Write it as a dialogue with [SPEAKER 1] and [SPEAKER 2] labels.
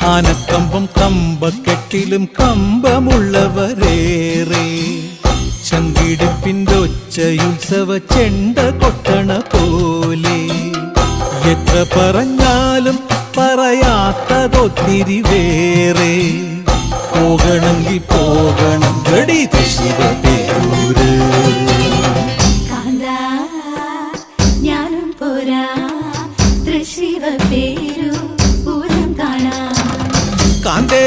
[SPEAKER 1] ആനക്കമ്പം കമ്പക്കെട്ടിലും കമ്പമുള്ളവരേറെ ചങ്കിടിപ്പിൻ്റെ ഒച്ചയുത്സവ ചെണ്ട കൊട്ടണ പോലെ എത്ര പറഞ്ഞാലും പറയാത്തതൊത്തിരി വേറെ പോകണമെങ്കിൽ പോകണം ഗടി തൃശ്ശിവപേരൂര്
[SPEAKER 2] ഞാനും പോരാ തൃശ്ശിവപേരൂർ പൂരം കാണാൻ
[SPEAKER 1] കാന്തേ